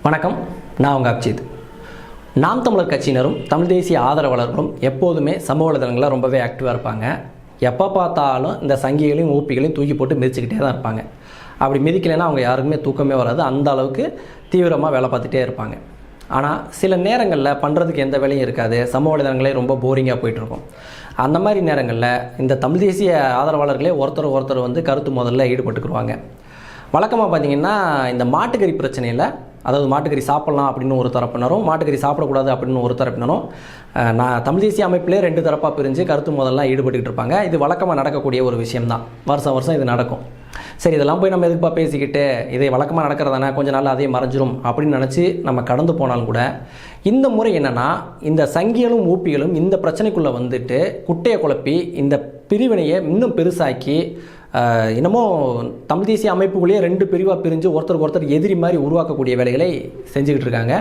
வணக்கம், நான் உங்கள் அப்ஜித். நாம் தமிழர் கட்சியினரும் தமிழ் தேசிய ஆதரவாளர்களும் எப்போதுமே சமூக வலைதளங்களில் ரொம்பவே ஆக்டிவாக இருப்பாங்க. எப்போ பார்த்தாலும் இந்த சங்கிகளையும் ஊப்பிகளையும் தூக்கி போட்டு மிதிச்சுக்கிட்டே தான் இருப்பாங்க. அப்படி மிதிக்கலைன்னா அவங்க யாருக்குமே தூக்கமே வராது. அந்த அளவுக்கு தீவிரமாக வேலை பார்த்துட்டே இருப்பாங்க. ஆனால் சில நேரங்களில் பண்ணுறதுக்கு எந்த வேலையும் இருக்காது. சமூக வலைதளங்களே ரொம்ப போரிங்காக போயிட்டுருக்கும். அந்த மாதிரி நேரங்களில் இந்த தமிழ் தேசிய ஆதரவாளர்களே ஒருத்தர் வந்து கருத்து மோதலில் ஈடுபட்டுக்குருவாங்க. வழக்கமாக பார்த்திங்கன்னா இந்த மாட்டுக்கறி பிரச்சனையில், அதாவது மாட்டுக்கறி சாப்பிட்லாம் அப்படின்னு ஒரு தரப்பினரும், மாட்டுக்கறி சாப்பிடக்கூடாது அப்படின்னு ஒரு தரப்பினரும், நான் தமிழ் தேசிய அமைப்பிலே ரெண்டு தரப்பாக பிரிஞ்சு கருத்து மோதல்லாம் ஈடுபட்டுக்கிட்டு இருப்பாங்க. இது வழக்கமாக நடக்கக்கூடிய ஒரு விஷயம்தான். வருஷம் இது நடக்கும். சரி, இதெல்லாம் போய் நம்ம எதுக்குப்பா பேசிக்கிட்டு, இதை வழக்கமாக நடக்கிறதானே, கொஞ்சம் நாள் அதே மறைஞ்சிரும் அப்படின்னு நினச்சி நம்ம கடந்து போனாலும் கூட, இந்த முறை என்னென்னா, இந்த சங்கிகளும் ஊப்பிகளும் இந்த பிரச்சனைக்குள்ளே வந்துட்டு குட்டையை குழப்பி இந்த பிரிவினையை இன்னும் பெருசாக்கி, இன்னமும் தமிழ் தேசிய அமைப்புக்குள்ளேயே ரெண்டு பிரிவாக பிரிஞ்சு ஒருத்தர் எதிரி மாதிரி உருவாக்கக்கூடிய வேலைகளை செஞ்சுக்கிட்டு இருக்காங்க.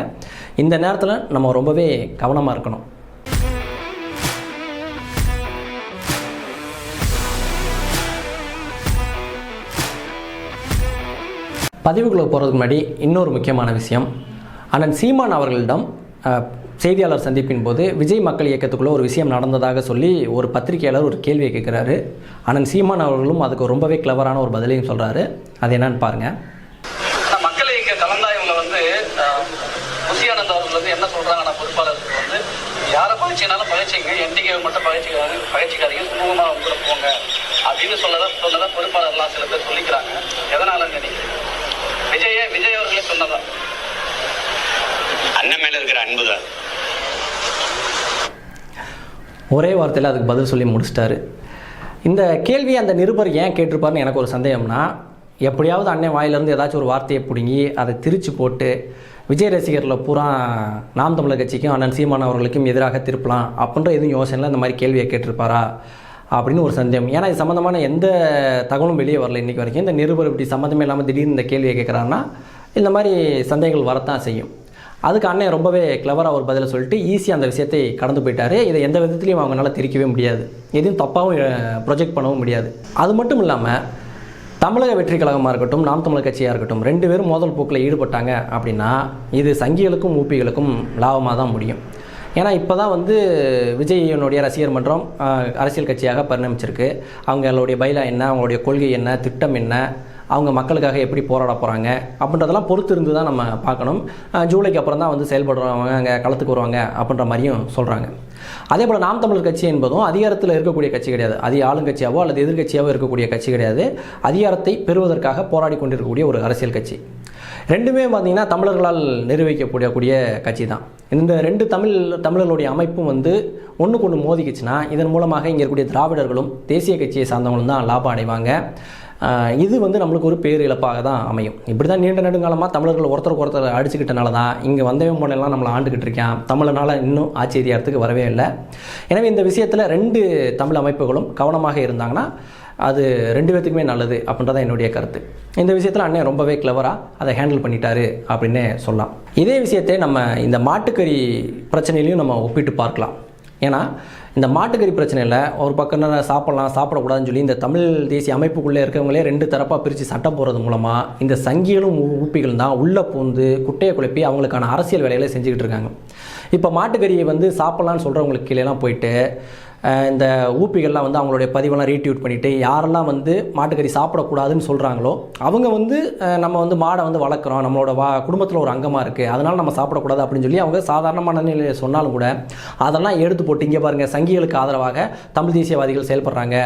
இந்த நேரத்தில் நம்ம ரொம்பவே கவனமாக இருக்கணும். பதிவுக்குள்ளே போகிறதுக்கு முன்னாடி இன்னொரு முக்கியமான விஷயம். அண்ணன் சீமான் அவர்களிடம் செய்தியாளர் சந்திப்பின் போது விஜய் மக்கள் இயக்கத்துக்குள்ளே ஒரு விஷயம் நடந்ததாக சொல்லி ஒரு பத்திரிகையாளர் ஒரு கேள்வியை கேட்குறாரு. அண்ணன் சீமான் அவர்களும் அதுக்கு ரொம்பவே கிளவரான ஒரு பதிலையும் சொல்கிறாரு. அது என்னன்னு பாருங்கள். மக்கள் இயக்க கலந்தாய்வில் வந்து புசியானந்த் அவர்கள் வந்து என்ன சொல்கிறாங்கன்னா, பொறுப்பாளருக்கு வந்து யாரை பயிற்சினாலும் பயிற்சிங்க, என்டிகே மட்டும் பயிற்சிக்காதீங்க, சுமூகமாக உங்களை போங்க அப்படின்னு சொன்னதா பொறுப்பாளர்லாம் சில பேர் சொல்லிக்கிறாங்க. எதனால விஜய் அவர்களே சொன்னதா? அண்ணன் மேல இருக்கிற அன்புதான். ஒரே வார்த்தையில் அதுக்கு பதில் சொல்லி முடிச்சிட்டாரு. இந்த கேள்வியை அந்த நிருபர் ஏன் கேட்டிருப்பாருன்னு எனக்கு ஒரு சந்தேகம்னா, எப்படியாவது அண்ணன் வாயிலிருந்து ஏதாச்சும் ஒரு வார்த்தையை பிடுங்கி அதை திரிச்சு போட்டு விஜய் ரசிகர்களை பூரா நாம் தமிழர் கட்சிக்கும் அண்ணன் சீமான் அவர்களுக்கும் எதிராக திருப்பலாம் அப்படின்ற எதுவும் யோசனையில் இந்த மாதிரி கேள்வியை கேட்டிருப்பாரா அப்படின்னு ஒரு சந்தேகம். ஏன்னா இது சம்மந்தமான எந்த தகவலும் வெளியே வரல இன்றைக்கி வரைக்கும். இந்த நிருபர் இப்படி சம்மந்தமே இல்லாமல் திடீர்னு இந்த கேள்வியை கேட்குறாருன்னா இந்த மாதிரி சந்தேகங்கள் வரத்தான் செய்யும். அதுக்கு அண்ணன் ரொம்பவே கிளவராக ஒரு பதிலை சொல்லிட்டு ஈஸியாக அந்த விஷயத்தை கடந்து போயிட்டார். இதை எந்த விதத்துலையும் அவங்களால திரிக்கவே முடியாது, எதையும் தப்பாகவும் ப்ரொஜெக்ட் பண்ணவும் முடியாது. அது மட்டும் இல்லாமல் தமிழக வெற்றி கழகமாக இருக்கட்டும், நாம் தமிழர் கட்சியாக இருக்கட்டும், ரெண்டு பேரும் மோதல் போக்கில் ஈடுபட்டாங்க அப்படின்னா இது சங்கிகளுக்கும் ஊப்பிகளுக்கும் லாபமாக தான் முடியும். ஏன்னா இப்போ தான் வந்து விஜயனுடைய ரசிகர் மன்றம் அரசியல் கட்சியாக பரிணமிச்சிருக்கு. அவங்களுடைய பைலா என்ன, அவங்களுடைய கொள்கை என்ன, திட்டம் என்ன, அவங்க மக்களுக்காக எப்படி போராட போகிறாங்க அப்படின்றதெல்லாம் பொறுத்து இருந்து தான் நம்ம பார்க்கணும். ஜூலைக்கு அப்புறம் தான் வந்து செயல்படுறவங்க அங்கே களத்துக்கு வருவாங்க அப்படின்ற மாதிரியும் சொல்கிறாங்க. அதே போல் நாம் தமிழர் கட்சி என்பதும் அதிகாரத்தில் இருக்கக்கூடிய கட்சி கிடையாது. ஆளுங்கட்சியாவோ அல்லது எதிர்கட்சியாவோ இருக்கக்கூடிய கட்சி கிடையாது. அதிகாரத்தை பெறுவதற்காக போராடி கொண்டிருக்கக்கூடிய ஒரு அரசியல் கட்சி. ரெண்டுமே பார்த்திங்கன்னா தமிழர்களால் நிர்வகிக்கக்கூடிய கட்சி தான். இந்த ரெண்டு தமிழர்களுடைய அமைப்பும் வந்து ஒன்றுக்கு ஒன்று மோதிக்குச்சுன்னா இதன் மூலமாக இங்கே இருக்கக்கூடிய திராவிடர்களும் தேசிய கட்சியை சார்ந்தவங்களும் தான் லாபம் அடைவாங்க. இது வந்து நம்மளுக்கு ஒரு பேரிழப்பாக தான் அமையும். இப்படி தான் நீண்ட நெடுங்காலமாக தமிழர்கள் ஒருத்தர் அடிச்சுக்கிட்டனால தான் இங்கே வந்தவன் போனெல்லாம் நம்மளை ஆண்டுக்கிட்டு இருக்கான். தமிழனால் இன்னும் ஆட்சி அதிகாரத்துக்கு வரவே இல்லை. எனவே இந்த விஷயத்தில் ரெண்டு தமிழ் அமைப்புகளும் கவனமாக இருந்தாங்கன்னா அது ரெண்டு பேர்த்துக்குமே நல்லது அப்படின்றதான் என்னுடைய கருத்து. இந்த விஷயத்தில் அண்ணன் ரொம்பவே கிளவராக அதை ஹேண்டில் பண்ணிட்டாரு அப்படின்னே சொல்லலாம். இதே விஷயத்தை நம்ம இந்த மாட்டுக்கறி பிரச்சனையிலையும் நம்ம ஒப்பிட்டு பார்க்கலாம். ஏன்னா இந்த மாட்டுக்கறி பிரச்சனையில் ஒரு பக்கம் சாப்பிட்லாம் சாப்பிடக்கூடாதுன்னு சொல்லி இந்த தமிழ் தேசிய அமைப்புக்குள்ளே இருக்கிறவங்களே ரெண்டு தரப்பாக பிரித்து சட்டம் போடுறது மூலமாக இந்த சங்கிகளும் ஊப்பிகளும் தான் உள்ளே பூந்து குட்டையை குழப்பி அவங்களுக்கான அரசியல் வேலைகளை செஞ்சுக்கிட்டு இருக்காங்க. இப்போ மாட்டுக்கறியை வந்து சாப்பிட்லான்னு சொல்கிறவங்களுக்கு கீழேலாம் போயிட்டு இந்த ஊப்பிகள்லாம் வந்து அவங்களுடைய பதிவெல்லாம் ரீட்வீட் பண்ணிவிட்டு யாரெல்லாம் வந்து மாட்டுக்கறி சாப்பிடக்கூடாதுன்னு சொல்கிறாங்களோ அவங்க வந்து நம்ம வந்து மாடை வந்து வளர்க்குறோம், நம்மளோட குடும்பத்தில் ஒரு அங்கமாக இருக்குது, அதனால் நம்ம சாப்பிடக்கூடாது அப்படின்னு சொல்லி அவங்க சாதாரணமான நிலையில் சொன்னாலும் கூட அதெல்லாம் எடுத்து போட்டு இங்கே பாருங்கள் சங்கிகளுக்கு ஆதரவாக தமிழ் தேசியவாதிகள் செயல்படுறாங்க,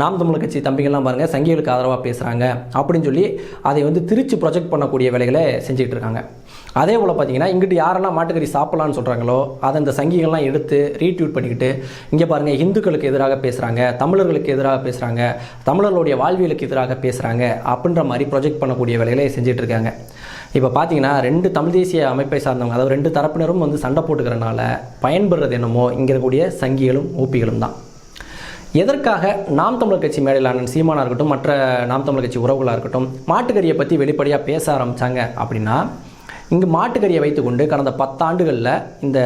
நாம் தமிழர் கட்சி தம்பிகள்லாம் பாருங்கள் சங்கிகளுக்கு ஆதரவாக பேசுகிறாங்க அப்படின்னு சொல்லி அதை வந்து திருச்சி ப்ரொஜெக்ட் பண்ணக்கூடிய வேலைகளை செஞ்சுக்கிட்டு இருக்காங்க. அதே போல் பார்த்திங்கன்னா இங்கிட்டு யாரெல்லாம் மாட்டுக்கறி சாப்பிட்லான்னு சொல்கிறாங்களோ அதை இந்த சங்கிகள்லாம் எடுத்து ரீட்வீட் பண்ணிக்கிட்டு இங்கே பாருங்கள் இந்துக்களுக்கு எதிராக பேசுகிறாங்க, தமிழர்களுக்கு எதிராக பேசுகிறாங்க, தமிழர்களுடைய வாழ்வியலுக்கு எதிராக பேசுகிறாங்க அப்படின்ற மாதிரி ப்ரொஜெக்ட் பண்ணக்கூடிய வேலைகளை செஞ்சுட்டு இருக்காங்க. இப்போ பார்த்தீங்கன்னா ரெண்டு தமிழ் தேசிய அமைப்பை சார்ந்தவங்க, அதாவது ரெண்டு தரப்பினரும் வந்து சண்டை போட்டுக்கிறனால பயன்படுறது என்னமோ இங்கே இருக்கக்கூடிய சங்கிகளும் ஊப்பிகளும் தான். எதற்காக நாம் தமிழர் கட்சி மேடையிலான சீமானாக இருக்கட்டும், மற்ற நாம் தமிழர் கட்சி உறவுகளாக இருக்கட்டும் மாட்டுக்கறியை பற்றி வெளிப்படையாக பேச ஆரம்பித்தாங்க அப்படின்னா, இங்கு மாட்டுக்கறியை வைத்துக்கொண்டு கடந்த 10 ஆண்டுகளில் இந்த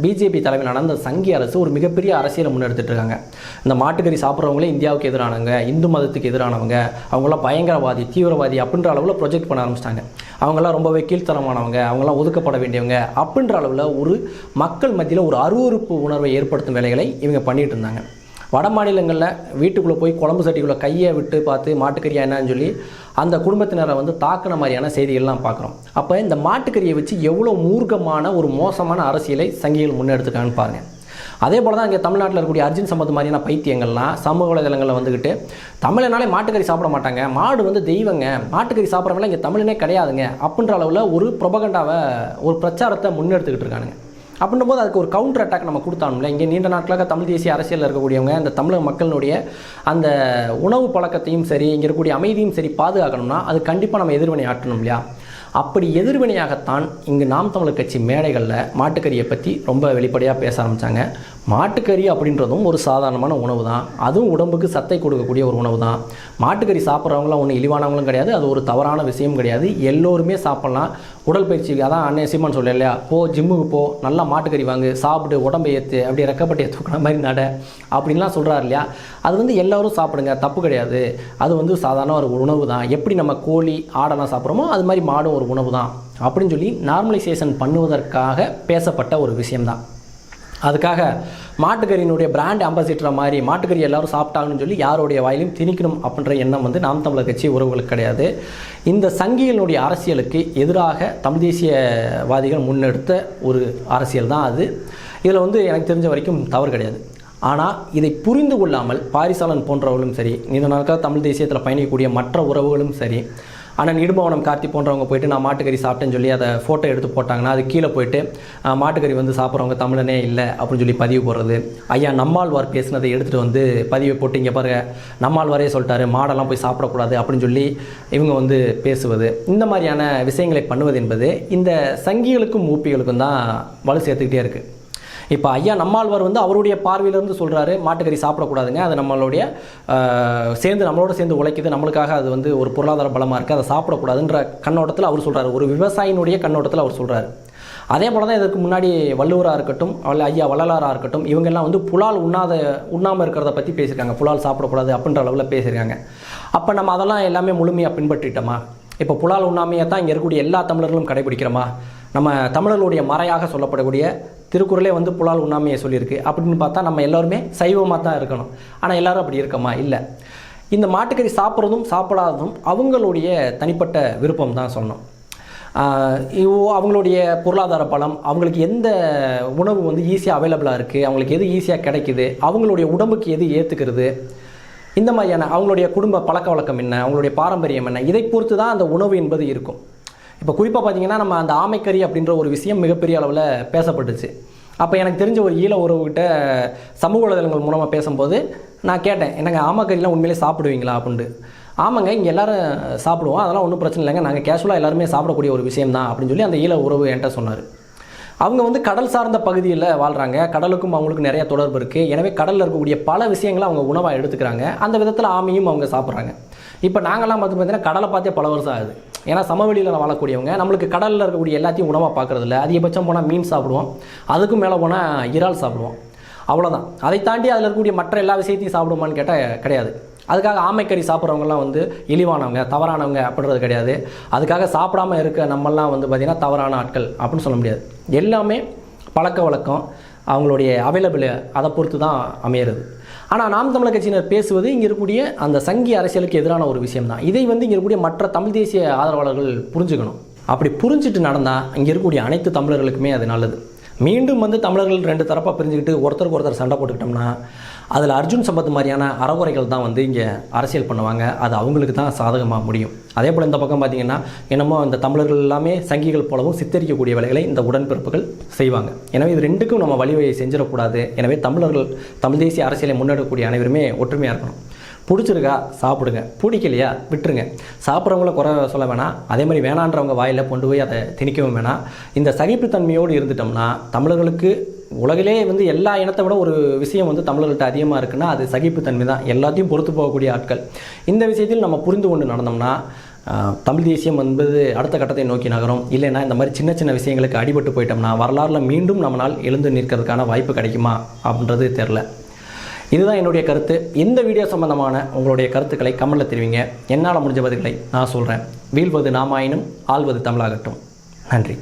பிஜேபி தலைமையிலான அந்த சங்கி அரசு ஒரு மிகப்பெரிய அரசியலை முன்னெடுத்துட்டு இருக்காங்க. இந்த மாட்டுக்கறி சாப்பிட்றவங்களே இந்தியாவுக்கு எதிரானவங்க, இந்து மதத்துக்கு எதிரானவங்க, அவங்களாம் பயங்கரவாதி, தீவிரவாதி அப்படின்ற அளவில் ப்ரொஜெக்ட் பண்ண ஆரம்பிச்சிட்டாங்க. அவங்களாம் ரொம்பவே கீழ்த்தரமானவங்க, அவங்களாம் ஒதுக்கப்பட வேண்டியவங்க அப்படின்ற அளவில் ஒரு மக்கள் மத்தியில் ஒரு அருவருப்பு உணர்வை ஏற்படுத்தும் வேலைகளை இவங்க பண்ணிகிட்டு இருந்தாங்க. வட மாநிலங்களில் வீட்டுக்குள்ளே போய் குழம்பு சட்டிக்குள்ளே கையை விட்டு பார்த்து மாட்டுக்கறியா என்னன்னு சொல்லி அந்த குடும்பத்தினரை வந்து தாக்குன மாதிரியான செய்திகள்லாம் பார்க்குறோம். அப்போ இந்த மாட்டுக்கறியை வச்சு எவ்வளோ மூர்க்கமான ஒரு மோசமான அரசியலை சங்கிகள் முன்னெடுத்துக்கான்னு பாருங்கள். அதே போல் தான் இங்கே தமிழ்நாட்டில் இருக்கக்கூடிய அர்ஜுன் சம்பத் மாதிரியான பைத்தியங்கள்லாம் சமூக வலைதளங்களில் வந்துக்கிட்டு தமிழனாலே மாட்டுக்கறி சாப்பிட மாட்டாங்க, மாடு வந்து தெய்வங்க, மாட்டுக்கறி சாப்பிட்றவங்களாம் இங்கே தமிழனே கிடையாதுங்க அப்படின்ற அளவில் ஒரு ப்ரொபகண்டாவை ஒரு பிரச்சாரத்தை முன்னெடுத்துக்கிட்டு இருக்கானுங்க. அப்படின்னும் போது அதுக்கு ஒரு கவுண்டர் அட்டாக் நம்ம கொடுத்தானும்ல. இங்கே நீண்ட நாட்களாக தமிழ் தேசிய அரசியலில் இருக்கக்கூடியவங்க இந்த தமிழக மக்களினுடைய அந்த உணவு பழக்கத்தையும் சரி, இங்கே இருக்கக்கூடிய அமைதியும் சரி பாதுகாக்கணும்னா அது கண்டிப்பாக நம்ம எதிர்வினை ஆற்றணும் இல்லையா? அப்படி எதிர்வினையாகத்தான் இங்கு நாம் தமிழர் கட்சி மேடைகளில் மாட்டுக்கறியை பற்றி ரொம்ப வெளிப்படையாக பேச ஆரம்பித்தாங்க. மாட்டுக்கறி அப்படின்றதும் ஒரு சாதாரணமான உணவு தான், அதுவும் உடம்புக்கு சத்தை கொடுக்கக்கூடிய ஒரு உணவு தான். மாட்டுக்கறி சாப்பிட்றவங்களாம் ஒன்றும் இழிவானவங்களும் கிடையாது, அது ஒரு தவறான விஷயம் கிடையாது, எல்லோருமே சாப்பிட்லாம். உடற்பயிற்சி அதான் அண்ணன் சீமான் சொல்ல இல்லையா, போ ஜிம்முக்கு போ, நல்லா மாட்டுக்கறி வாங்கு, சாப்பிட்டு உடம்பை ஏற்று அப்படி ரெக்கப்பட்டு ஏற்றுக்கிற மாதிரி நட அப்படின்லாம் சொல்கிறார் இல்லையா. அது வந்து எல்லோரும் சாப்பிடுங்க, தப்பு கிடையாது, அது வந்து சாதாரண ஒரு உணவு தான். எப்படி நம்ம கோழி ஆடெல்லாம் சாப்பிட்றோமோ அது மாதிரி மாடும் ஒரு உணவு தான் அப்படின்னு சொல்லி நார்மலைசேஷன் பண்ணுவதற்காக பேசப்பட்ட ஒரு விஷயம்தான். அதுக்காக மாட்டுக்கறியினுடைய பிராண்ட் அம்பாசிடரை மாதிரி மாட்டுக்கறி எல்லாரும் சாப்பிட்டாங்கன்னு சொல்லி யாருடைய வாயிலையும் திணிக்கணும் அப்படின்ற எண்ணம் வந்து நாம் தமிழர் கட்சி உறவுகளுக்கு கிடையாது. இந்த சங்கிகளுடைய அரசியலுக்கு எதிராக தமிழ் தேசியவாதிகள் முன்னெடுத்த ஒரு அரசியல் தான் அது. இதில் வந்து எனக்கு தெரிஞ்ச வரைக்கும் தவறு கிடையாது. ஆனால் இதை புரிந்து கொள்ளாமல் பாரிசாலன் போன்றவர்களும் சரி, நீண்ட நாட்களாக தமிழ் தேசியத்தில் பயணிக்கக்கூடிய மற்ற உறவுகளும் சரி, ஆனால் இடும்பவனம் கார்த்தி போன்றவங்க போயிட்டு நான் மாட்டுக்கறி சாப்பிட்டேன்னு சொல்லி அதை ஃபோட்டோ எடுத்து போட்டாங்கன்னா அது கீழே போயிட்டு மாட்டுக்கறி வந்து சாப்பிட்றவங்க தமிழனே இல்லை அப்படின்னு சொல்லி பதிவு போடுறது. ஐயா நம்மாழ்வார் பேசினதை எடுத்துகிட்டு வந்து பதிவை போட்டு இங்கே பாருங்க நம்மாழ்வாரே சொல்லிட்டாரு மாடெல்லாம் போய் சாப்பிடக்கூடாது அப்படின்னு சொல்லி இவங்க வந்து பேசுவது, இந்த மாதிரியான விஷயங்களை பண்ணுவது என்பது இந்த சங்கிகளுக்கும் ஊப்பிகளுக்கும் தான் வலு சேர்த்துக்கிட்டே இருக்குது. இப்போ ஐயா நம்மாழ்வார் வந்து அவருடைய பார்வையிலேருந்து சொல்கிறாரு மாட்டுக்கறி சாப்பிடக்கூடாதுங்க, அது நம்மளோட சேர்ந்து உழைக்குது, நம்மளுக்காக அது வந்து ஒரு பொருளாதார பலமாக இருக்குது, அதை சாப்பிடக்கூடாதுன்ற கண்ணோட்டத்தில் அவர் சொல்கிறார், ஒரு விவசாயினுடைய கண்ணோட்டத்தில் அவர் சொல்கிறார். அதே போல் தான் இதுக்கு முன்னாடி வள்ளுவராக இருக்கட்டும், ஐயா வள்ளலாராக இருக்கட்டும், இவங்கெல்லாம் வந்து புலால் உண்ணாமல் இருக்கிறத பற்றி பேசியிருக்காங்க, புலால் சாப்பிடக்கூடாது அப்படின்ற அளவில் பேசியிருக்காங்க. அப்போ நம்ம அதெல்லாம் எல்லாமே முழுமையாக பின்பற்றிட்டோமா? இப்போ புலால் உண்ணாமையை தான் இங்கே இருக்கக்கூடிய எல்லா தமிழர்களும் கடைபிடிக்கிறோமா? நம்ம தமிழர்களுடைய மறையாக சொல்லப்படக்கூடிய திருக்குறளே வந்து புலால் உண்ணாமையை சொல்லியிருக்கு. அப்படின்னு பார்த்தா நம்ம எல்லாருமே சைவமாக தான் இருக்கணும். ஆனால் எல்லாரும் அப்படி இருக்கமா? இல்லை. இந்த மாட்டுக்கறி சாப்பிட்றதும் சாப்பிடாததும் அவங்களுடைய தனிப்பட்ட விருப்பம் தான் சொல்லணும். அவங்களுடைய பொருளாதார பலம், அவங்களுக்கு எந்த உணவு வந்து ஈஸியாக அவைலபிளாக இருக்குது, அவங்களுக்கு எது ஈஸியாக கிடைக்குது, அவங்களுடைய உடம்புக்கு எது ஏற்றுக்கிறது, இந்த மாதிரியான அவங்களுடைய குடும்ப பழக்க வழக்கம் என்ன, அவங்களுடைய பாரம்பரியம் என்ன, இதை பொறுத்து தான் அந்த உணவு என்பது இருக்கும். இப்போ குறிப்பாக பார்த்தீங்கன்னா நம்ம அந்த ஆமைக்கறி அப்படின்ற ஒரு விஷயம் மிகப்பெரிய அளவில் பேசப்பட்டுச்சு. அப்போ எனக்கு தெரிஞ்ச ஒரு ஈழ உறவுகிட்ட சமூக வலைதளங்கள் மூலமாக பேசும்போது நான் கேட்டேன், என்னங்க ஆமைக்கறிலாம் உண்மையிலே சாப்பிடுவீங்களா அப்படின்ட்டு. ஆமாங்க, இங்கே எல்லோரும் சாப்பிடுவோம், அதெல்லாம் ஒன்றும் பிரச்சனை இல்லைங்க, நாங்கள் கேஷுவலாக எல்லாருமே சாப்பிடக்கூடிய ஒரு விஷயம் தான் அப்படின்னு சொல்லி அந்த ஈழ உறவு என்கிட்ட சொன்னார். அவங்க வந்து கடல் சார்ந்த பகுதியில் வாழ்கிறாங்க, கடலுக்கும் அவங்களுக்கு நிறைய தொடர்பு இருக்குது. எனவே கடலில் இருக்கக்கூடிய பல விஷயங்களை அவங்க உணவாக எடுத்துக்கிறாங்க. அந்த விதத்தில் ஆமையும் அவங்க சாப்பிட்றாங்க. இப்போ நாங்கள்லாம் பார்த்தீங்கன்னா கடலை பார்த்தே பல வருஷம் ஆகுது. ஏன்னா சமவெளியில் வாழக்கூடியவங்க, நம்மளுக்கு கடலில் இருக்கக்கூடிய எல்லாத்தையும் உணவாக பார்க்குறது இல்லை. அதிகபட்சம் போனால் மீன் சாப்பிடுவோம், அதுக்கும் மேலே போனால் இறால் சாப்பிடுவோம், அவ்வளோதான். அதை தாண்டி அதில் இருக்கக்கூடிய மற்ற எல்லா விஷயத்தையும் சாப்பிடுவோமான்னு கேட்டால் கிடையாது. அதுக்காக ஆமைக்கறி சாப்பிட்றவங்கலாம் வந்து இழிவானவங்க, தவறானவங்க அப்படின்றது கிடையாது. அதுக்காக சாப்பிடாமல் இருக்க நம்மெல்லாம் வந்து பார்த்திங்கன்னா தவறான ஆட்கள் அப்படின்னு சொல்ல முடியாது. எல்லாமே பழக்க வழக்கம், அவங்களுடைய அவைலபிள், அதை பொறுத்து தான் அமையிறது. ஆனால் நாம் தமிழர் கட்சியினர் பேசுவது இங்கே இருக்கக்கூடிய அந்த சங்கி அரசியலுக்கு எதிரான ஒரு விஷயம் தான். இதை வந்து இங்கே இருக்கக்கூடிய மற்ற தமிழ் தேசிய ஆதரவாளர்கள் புரிஞ்சுக்கணும். அப்படி புரிஞ்சுட்டு நடந்தால் இங்கே இருக்கக்கூடிய அனைத்து தமிழர்களுக்குமே அது நல்லது. மீண்டும் வந்து தமிழர்கள் ரெண்டு தரப்பாக பிரிஞ்சுக்கிட்டு ஒருத்தருக்கு ஒருத்தர் சண்டை போட்டுக்கிட்டோம்னா அதில் அர்ஜுன் சம்பத் மாதிரியான அறகுறைகள் தான் வந்து இங்கே அரசியல் பண்ணுவாங்க. அது அவங்களுக்கு தான் சாதகமாக முடியும். அதே போல் இந்த பக்கம் பார்த்திங்கன்னா என்னமோ இந்த தமிழர்கள் எல்லாமே சங்கிகள் போலவும் சித்தரிக்கக்கூடிய வேலைகளை இந்த உடன்பிறப்புகள் செய்வாங்க. எனவே இது ரெண்டுக்கும் நம்ம வழிவகை செஞ்சிடக்கூடாது. எனவே தமிழ் தேசிய அரசியலை முன்னெடுக்கக்கூடிய அனைவருமே ஒற்றுமையாக இருக்கணும். பிடிச்சிருக்கா சாப்பிடுங்க, பிடிக்கலையா விட்டுருங்க. சாப்பிட்றவங்கள குறை சொல்ல வேணாம், அதே மாதிரி வேணான்றவங்க வாயில் கொண்டு போய் அதை திணிக்கவும் வேணாம். இந்த சகிப்புத்தன்மையோடு இருந்துட்டோம்னா தமிழர்களுக்கு உலகிலே வந்து எல்லா இனத்தை விட ஒரு விஷயம் வந்து தமிழர்கள்ட்ட அதிகமாக இருக்குன்னா அது சகிப்புத்தன்மை தான். எல்லாத்தையும் பொறுத்து போகக்கூடிய ஆட்கள். இந்த விஷயத்தில் நம்ம புரிந்து கொண்டு நடந்தோம்னா தமிழ் தேசியம் என்பது அடுத்த கட்டத்தை நோக்கி நகரும். இல்லைன்னா இந்த மாதிரி சின்ன சின்ன விஷயங்களுக்கு அடிபட்டு போயிட்டோம்னா வரலாறுல மீண்டும் நம்மளால் எழுந்து நிற்கிறதுக்கான வாய்ப்பு கிடைக்குமா அப்படின்றது தெரில. இதுதான் என்னுடைய கருத்து. இந்த வீடியோ சம்பந்தமான உங்களுடைய கருத்துக்களை கமெண்ட்டில் தெரிவிங்க. என்னால் முடிஞ்ச பதில்களை நான் சொல்கிறேன். வீழ்வது நாமாயினும் ஆள்வது தமிழாகட்டும். நன்றி.